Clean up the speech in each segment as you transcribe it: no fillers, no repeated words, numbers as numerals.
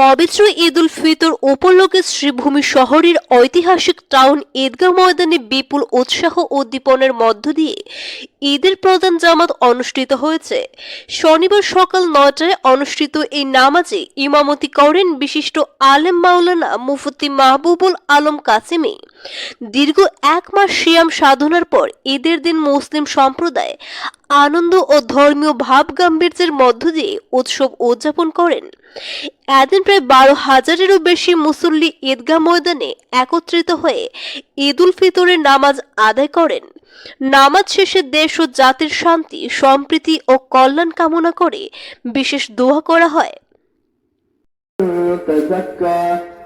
পবিত্র ঈদ উল ফিতর উপলক্ষে শ্রীভূমি শহরের ঐতিহাসিক টাউন ঈদগাহ ময়দানে বিপুল উৎসাহ উদ্দীপনার মধ্য দিয়ে ঈদের প্রধান জামাত অনুষ্ঠিত হয়েছে। শনিবার সকাল ৯টায় অনুষ্ঠিত এই নামাজে ইমামতি করেন বিশিষ্ট আলেম মাওলানা মুফতি মাহবুবুল আলম কাসেমি। দীর্ঘ এক মাস সিয়াম সাধনার পর ঈদের দিন মুসলিম সম্প্রদায় আনন্দ ও ধর্মীয় ভাবগাম্ভীর্যের মধ্য দিয়ে উৎসব উদযাপন করেন। এদিন প্রায় ১২,০০০-এরও বেশি মুসল্লি ঈদগাহ ময়দানে একত্রিত হয়ে ঈদ উল ফিতরের নামাজ আদায় করেন। নামাজ শেষে দেশ ও জাতির শান্তি, সম্প্রীতি ও কল্যাণ কামনা করে বিশেষ দোয়া করা হয়।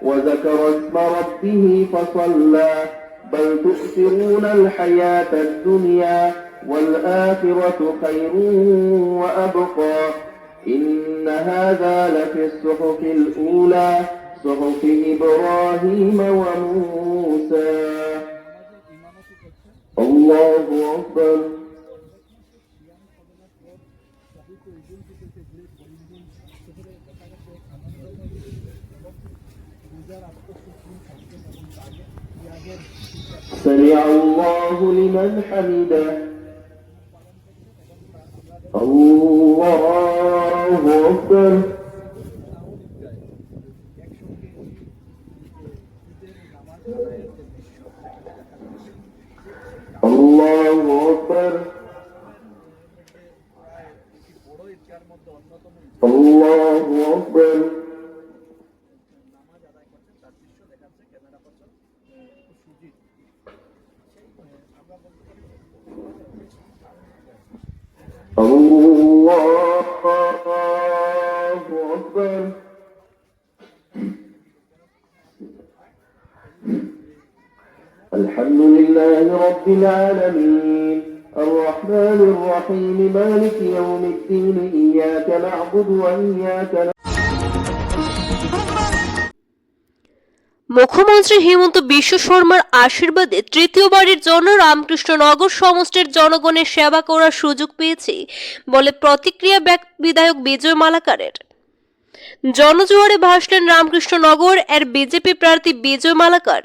وذكر اسم ربه فصلى بل تؤثرون الحياة الدنيا والآخرة خير وأبقى إن هذا لفي الصحف الأولى صحف إبراهيم وموسى الله أكبر سمع الله لمن حمده الله أكبر الله أكبر الله أكبر الله أكبر الحمد لله رب العالمين الرحمن الرحيم مالك يوم الدين إياك نعبد وإياك মুখ্যমন্ত্রী হিমন্ত বিশ্ব শর্মার আশীর্বাদে তৃতীয়বারের জন্য রামকৃষ্ণনগর সমষ্টির জনগণের সেবা করার সুযোগ পেয়েছি বলে প্রতিক্রিয়া বিধায়ক বিজয় মালাকারের। জনজোয়ারে ভাসলেন রামকৃষ্ণনগর এর বিজেপি প্রার্থী বিজয় মালাকার।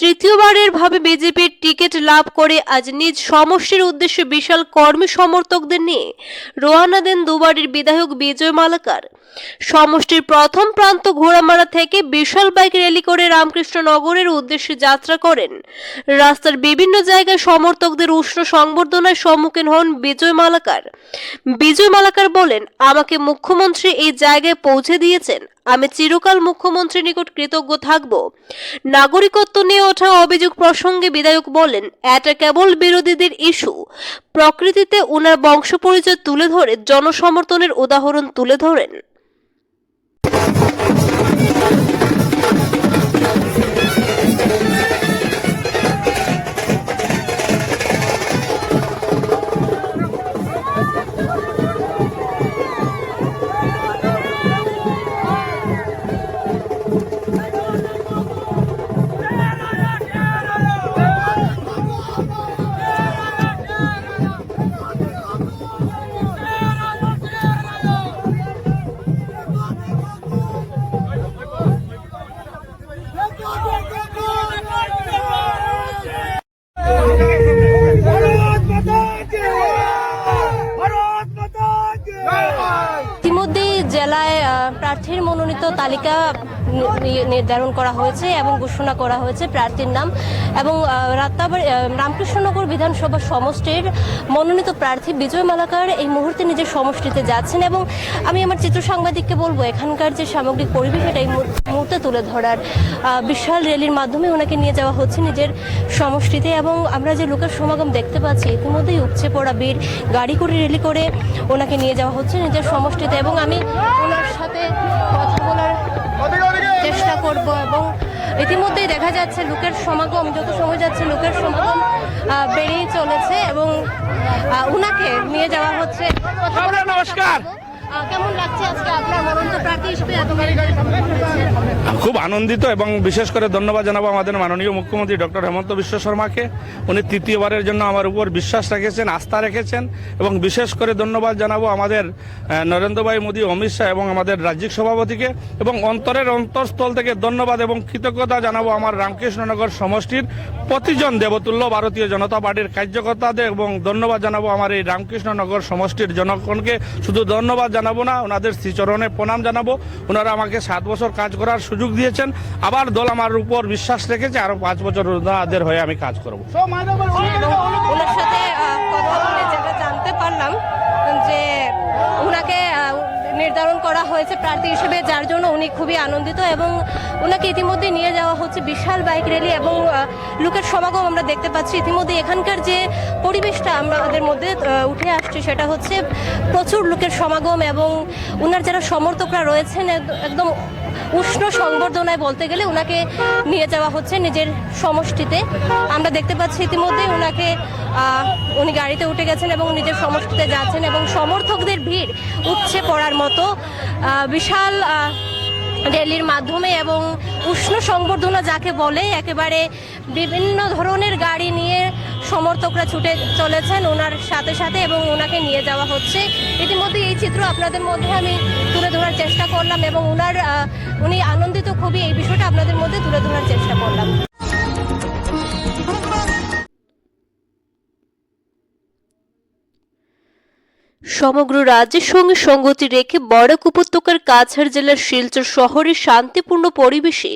তৃতীয়বারের ভাবে বিজেপির টিকিট লাভ করে আজ নিজ সমষ্টির উদ্দেশ্যে বিশাল কর্মী সমর্থকদের নিয়ে রওনা দেন দুবারের বিধায়ক বিজয় মালাকার। সমষ্টির প্রথম প্রান্ত ঘোড়ামারা থেকে বিশাল বাইক র্যালি করে রামকৃষ্ণনগরের উদ্দেশ্যে যাত্রা করেন। রাস্তার বিভিন্ন জায়গায় সমর্থকদের উষ্ণ সংবর্ধনায় সম্মুখীন হন বিজয় মালাকার। বিজয় মালাকার বলেন, আমাকে মুখ্যমন্ত্রী এই জায়গায় পৌঁছে দিয়েছেন, আমি চিরকাল মুখ্যমন্ত্রীর নিকট কৃতজ্ঞ থাকব। নাগরিকত্ব নিয়ে ওঠা অভিযোগ প্রসঙ্গে বিধায়ক বলেন, এটা কেবল বিরোধীদের ইস্যু। প্রকৃতিতে ওনার বংশ পরিচয় তুলে ধরে জনসমর্থনের উদাহরণ তুলে ধরেন। ইতিমধ্যে জেলায় প্রার্থীর মনোনীত তালিকা নির্ধারণ করা হয়েছে এবং ঘোষণা করা হয়েছে প্রার্থীর নাম এবং রামকৃষ্ণনগর বিধানসভা সমষ্টির মনোনীত প্রার্থী বিজয় মালাকার এই মুহূর্তে নিজের সমষ্টিতে যাচ্ছেন এবং আমি আমার চিত্র সাংবাদিককে বলবো এখানকার যে সামগ্রিক পরিবেশ এটা এই মুহূর্তে তুলে ধরার। বিশাল র্যালির মাধ্যমে ওনাকে নিয়ে যাওয়া হচ্ছে নিজের সমষ্টিতে এবং আমরা যে লোকের সমাগম দেখতে পাচ্ছি ইতিমধ্যেই উপচে পড়া ভিড়, গাড়ি করে র্যালি করে ওনাকে নিয়ে যাওয়া হচ্ছে নিজের সমষ্টিতে এবং আমি ওনার সাথে কথা বলার চেষ্টা করব এবং ইতিমধ্যেই দেখা যাচ্ছে লোকের সমাগম যত সময় যাচ্ছে লোকের সমাগম বেড়েই চলেছে এবং ওনাকে নিয়ে যাওয়া হচ্ছে। নমস্কার, কেমন লাগছে আজকে আপনার মনোনীত প্রার্থী হিসেবে খুব আনন্দিত এবং বিশেষ করে ধন্যবাদ জানাবো আমাদের মাননীয় মুখ্যমন্ত্রী ডক্টর হেমন্ত বিশ্ব শর্মাকে। উনি তৃতীয়বারের জন্য আমার উপর বিশ্বাস রেখেছেন, আস্থা রেখেছেন এবং বিশেষ করে ধন্যবাদ জানাবো আমাদের নরেন্দ্র ভাই মোদী, অমিত শাহ এবং আমাদের রাজ্যিক সভাপতিকে এবং অন্তরের অন্তঃস্থল থেকে ধন্যবাদ এবং কৃতজ্ঞতা জানাবো আমার রামকৃষ্ণনগর সমষ্টির প্রতিজন দেবতুল্য ভারতীয় জনতা পার্টির কার্যকর্তাদের এবং ধন্যবাদ জানাবো আমার এই রামকৃষ্ণনগর সমষ্টির জনগণকে। শুধু ধন্যবাদ জানাবো না, ওনাদের শ্রীচরণে প্রণাম জানাবো। ওনারা আমাকে 7 বছর কাজ করার সুযোগ দিয়েছেন, আবার দল আমার উপর বিশ্বাস রেখেছে, আরো 5 বছর ওনাদের হয়ে আমি কাজ করব। ওনার সাথে কথা বলে যেটা জানতে পারলাম যে ওনাকে নির্ধারণ করা হয়েছে প্রার্থী হিসেবে, যার জন্য উনি খুবই আনন্দিত এবং ওনাকে ইতিমধ্যে নিয়ে যাওয়া হচ্ছে বিশাল বাইক র্যালি এবং লোকের সমাগম আমরা দেখতে পাচ্ছি। ইতিমধ্যে এখানকার যে পরিবেশটা আমাদের মধ্যে উঠে আসছে সেটা হচ্ছে প্রচুর লোকের সমাগম এবং ওনার যারা সমর্থকরা রয়েছেন একদম উষ্ণ সংবর্ধনায় বলতে গেলে ওনাকে নিয়ে যাওয়া হচ্ছে নিজের সমষ্টিতে। আমরা দেখতে পাচ্ছি ইতিমধ্যে ওনাকে উনি গাড়িতে উঠে গেছেন এবং নিজের সমষ্টিতে যাচ্ছেন এবং সমর্থকদের ভিড় উপচে পড়ার মতো বিশাল র্যালির মাধ্যমে এবং উষ্ণ সংবর্ধনা যাকে বলে একেবারে বিভিন্ন ধরনের গাড়ি নিয়ে সমর্থকরা ছুটে চলেছেন ওনার সাথে সাথে এবং ওনাকে নিয়ে যাওয়া হচ্ছে। ইতিমধ্যে এই চিত্র আপনাদের মধ্যে আমি তুলে ধরার চেষ্টা করলাম এবং উনি আনন্দিত খুবই, এই বিষয়টা আপনাদের মধ্যে তুলে ধরার চেষ্টা করলাম। সমগ্র রাজ্যের সঙ্গে সঙ্গতি রেখে বরাক উপত্যকার কাছাড় জেলার শিলচর শহরের শান্তিপূর্ণ পরিবেশে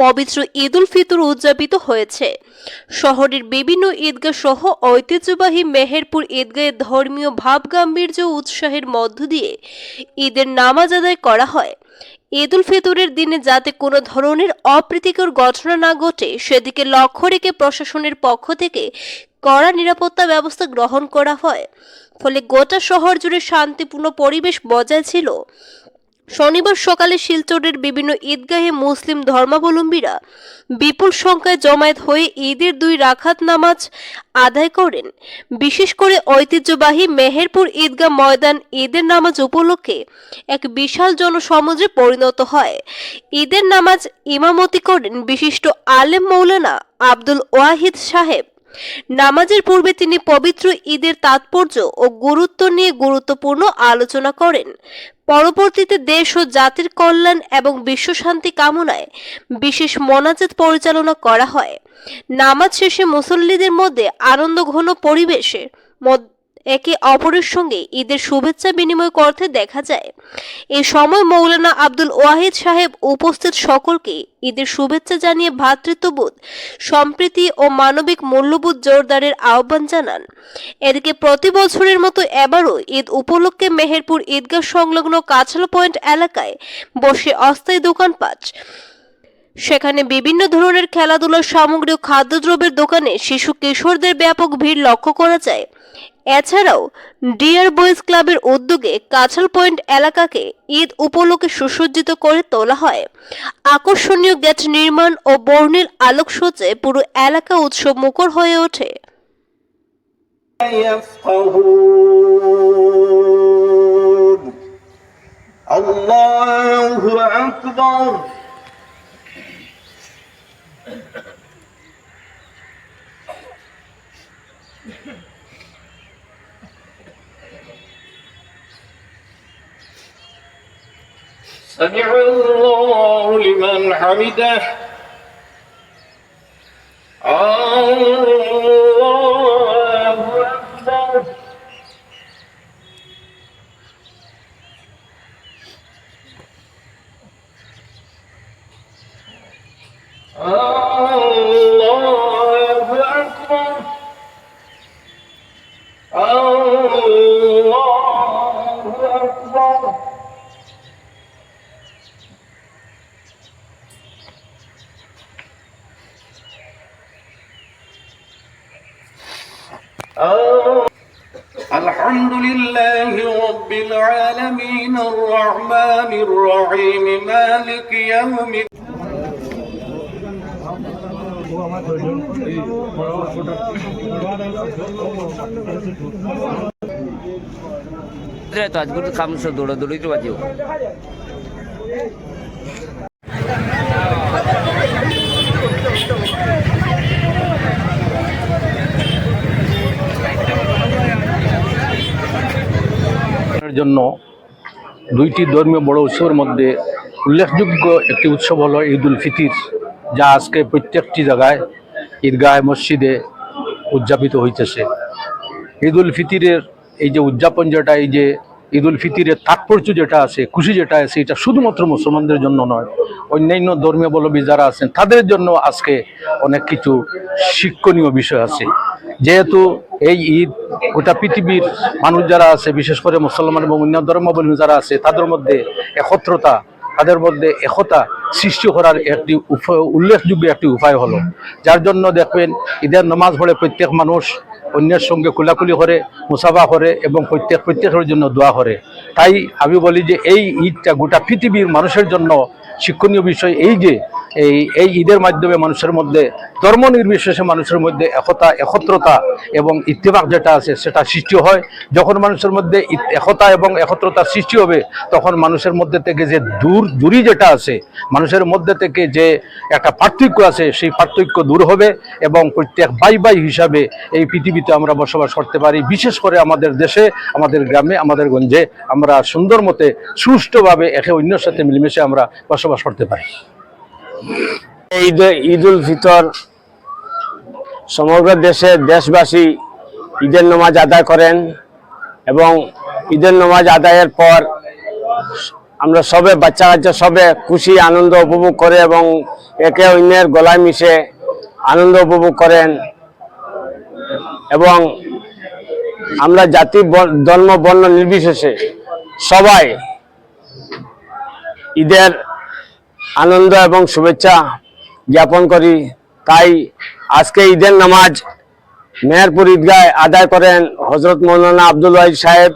পবিত্র ঈদ উল ফিতর উদযাপিত হয়েছে। শহরের বিভিন্ন ঈদগাহ সহ ঐতিহ্যবাহী মেহেরপুর ঈদগাহে ধর্মীয় ভাবগাম্ভীর্য উৎসাহের মধ্য দিয়ে ঈদের নামাজ আদায় করা হয়। ঈদ উল ফিতরের দিনে যাতে কোনো ধরনের অপ্রীতিকর ঘটনা না ঘটে সেদিকে লক্ষ্য রেখে প্রশাসনের পক্ষ থেকে কড়া নিরাপত্তা ব্যবস্থা গ্রহণ করা হয়, ফলে গোটা শহর জুড়ে শান্তিপূর্ণ পরিবেশ বজায় ছিল। শনিবার সকালে শিলচরের বিভিন্ন ঈদগাহে মুসলিম ধর্মাবলম্বীরা বিপুল সংখ্যায় জমায়েত হয়ে ঈদের 2 রাকাত নামাজ আদায় করেন। বিশেষ করে ঐতিহ্যবাহী মেহেরপুর ঈদগাহ ময়দান ঈদের নামাজ উপলক্ষে এক বিশাল জনসমুদ্রে পরিণত হয়। ঈদের নামাজ ইমামতি করেন বিশিষ্ট আলেম মৌলানা আব্দুল ওয়াহিদ সাহেব। নামাজের পূর্বে তিনি পবিত্র ঈদের তাৎপর্য ও গুরুত্ব নিয়ে গুরুত্বপূর্ণ আলোচনা করেন। পরবর্তীতে দেশ ও জাতির কল্যাণ এবং বিশ্ব শান্তি কামনায় বিশেষ মোনাজাত পরিচালনা করা হয়। নামাজ শেষে মুসল্লিদের মধ্যে আনন্দঘন পরিবেশে একে অপরের সঙ্গে ঈদের শুভেচ্ছা বিনিময় করতে দেখা যায়। এই সময় মৌলানা আব্দুল ওয়াহিদ সাহেব উপস্থিত সকলকে ঈদের শুভেচ্ছা জানিয়ে ভ্রাতৃত্ববোধ, সম্প্রীতি ও মানবিক মূল্যবোধ জোরদারের আহ্বান জানান। এদিকে প্রতি বছরের মতো এবারও ঈদ উপলক্ষে মেহেরপুর ঈদগাহ সংলগ্ন কাছাল পয়েন্ট এলাকায় বসে অস্থায়ী দোকানপাট। সেখানে বিভিন্ন ধরনের খেলাধুলার সামগ্রী ও খাদ্যদ্রব্যের দোকানে শিশু কিশোরদের ব্যাপক ভিড় লক্ষ্য করা যায়। এছাড়াও ডিয়ার বয়েজ ক্লাবের উদ্যোগে কাছাল পয়েন্ট এলাকাকে ঈদ উপলক্ষে সুসজ্জিত করে তোলা হয়। আকর্ষণীয় গেট নির্মাণ ও বর্ণিল আলোকসজ্জায় পুরো এলাকা উৎসব মুখর হয়ে ওঠে। আল্লাহু আকবার। سمع الله لمن حمده. الله أكبر. الله أكبر. الله أكبر. الحمد لله رب العالمين الرحمن الرحيم مالك يوم रहे तो आज गुरु काम से दौड़ा दौड़ी के बाजी জন্য দুইটি ধর্মীয় বড় উৎসবের মধ্যে উল্লেখযোগ্য একটি উৎসব হলো ঈদ উল ফিতর, যা আজকে প্রত্যেকটি জায়গায় ঈদগাহ মসজিদে উদযাপিত হইতেছে। ঈদ উল ফিতরের এই যে উদযাপন, যেটা এই যে ঈদ উল ফিতরের তাৎপর্য যেটা আছে, খুশি যেটা আছে, এটা শুধুমাত্র মুসলমানদের জন্য নয়, অন্যান্য ধর্মীয়াবলম্বী যারা আছেন তাদের জন্য আজকে অনেক কিছু শিক্ষণীয় বিষয় আছে। যেহেতু এই ঈদ গোটা পৃথিবীর মানুষ যারা আছে, বিশেষ করে মুসলমান এবং অন্য ধর্মাবলম্বী যারা আছে, তাদের মধ্যে একত্রতা, তাদের মধ্যে একতা সৃষ্টি করার একটি উল্লেখযোগ্য একটি উপায় হলো, যার জন্য দেখবেন ঈদের নামাজ পড়ে প্রত্যেক মানুষ অন্যের সঙ্গে কোলাকুলি করে, মুসাফা করে এবং প্রত্যেকের জন্য দোয়া করে। তাই আমি বলি যে এই ঈদটা গোটা পৃথিবীর মানুষের জন্য শিক্ষণীয় বিষয়। এই যে এই ঈদের মাধ্যমে মানুষের মধ্যে ধর্ম নির্বিশেষে মানুষের মধ্যে একতা, একত্রতা এবং ইত্তেফাক যেটা আছে সেটা সৃষ্টি হয়। যখন মানুষের মধ্যে একতা এবং একত্রতার সৃষ্টি হবে, তখন মানুষের মধ্যে থেকে যে দূরী যেটা আছে, মানুষের মধ্যে থেকে যে একটা পার্থক্য আছে, সেই পার্থক্য দূর হবে এবং প্রত্যেক ভাই হিসাবে এই পৃথিবীতে আমরা বসবাস করতে পারি। বিশেষ করে আমাদের দেশে, আমাদের গ্রামে, আমাদের গঞ্জে আমরা সুন্দর মতে সুষ্ঠুভাবে একে অন্যের সাথে মিলেমিশে আমরা বসবাস করতে পারি। ঈদ উল ফিতর সমগ্র দেশবাসী ঈদের নামাজ আদায় করেন এবং ঈদের নামাজ আদায়ের পর আমরা সবে বাচ্চা কাচ্চা সবে খুশি আনন্দ উপভোগ করে এবং একে অন্যের গলায় মিশে আনন্দ উপভোগ করেন এবং আমরা জাতি ধর্ম বর্ণ নির্বিশেষে সবাই ঈদের আনন্দ এবং শুভেচ্ছা জ্ঞাপন করি। তাই আজকে ঈদের নামাজ মেহেরপুর ঈদগাহে আদায় করেন হযরত মৌলানা আব্দুল ওয়াহিদ সাহেব।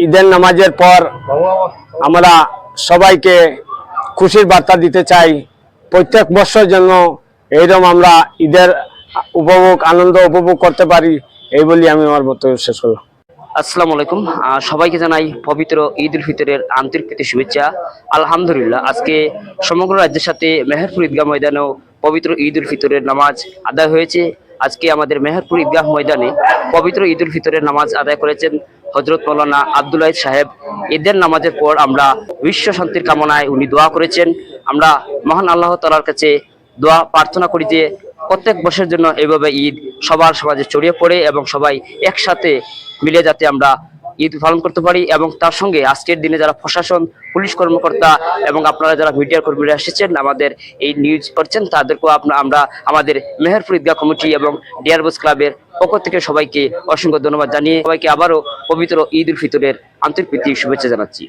ঈদের নামাজের পর আমরা সবাইকে খুশির বার্তা দিতে চাই, প্রত্যেক বছর যেন এইরকম আমরা ঈদের আনন্দ উপভোগ করতে পারি, এই বলি আমি আমার বক্তব্য শেষ করলাম। আসসালামু আলাইকুম, সবাইকে জানাই পবিত্র ঈদ উল ফিতরের আন্তরিক প্রীতি শুভেচ্ছা। আলহামদুলিল্লাহ, আজকে সমগ্র রাজ্যের সাথে মেহেরপুর ঈদগাহ ময়দানেও পবিত্র ঈদ উল ফিতরের নামাজ আদায় হয়েছে। আজকে আমাদের মেহেরপুর ঈদগাহ ময়দানে পবিত্র ঈদ উল ফিতরের নামাজ আদায় করেছেন হযরত মৌলানা আব্দুল ওয়াহিদ সাহেব। ঈদের নামাজের পর আমরা বিশ্ব শান্তির কামনায় উনি দোয়া করেছেন। আমরা মহান আল্লাহ তাআলার কাছে দোয়া প্রার্থনা করি যে প্রত্যেক বছরের জন্য এইভাবে ঈদ সবার সমাজে ছড়িয়ে পড়ে এবং সবাই একসাথে মিলে যাতে আমরা ঈদ পালন করতে পারি। এবং তার সঙ্গে আজকের দিনে যারা প্রশাসন, পুলিশ কর্মকর্তা এবং আপনারা যারা মিডিয়ার কর্মীরা এসেছেন আমাদের এই নিউজ করছেন, তাদেরকেও আমরা আমাদের মেহেরপুর ঈদগাহ কমিটি এবং ডিয়ার বস ক্লাবের পক্ষ থেকে সবাইকে অসংখ্য ধন্যবাদ জানিয়ে সবাইকে আবারও পবিত্র ঈদ উল ফিতরের আন্তরিক প্রীতি শুভেচ্ছা জানাচ্ছি।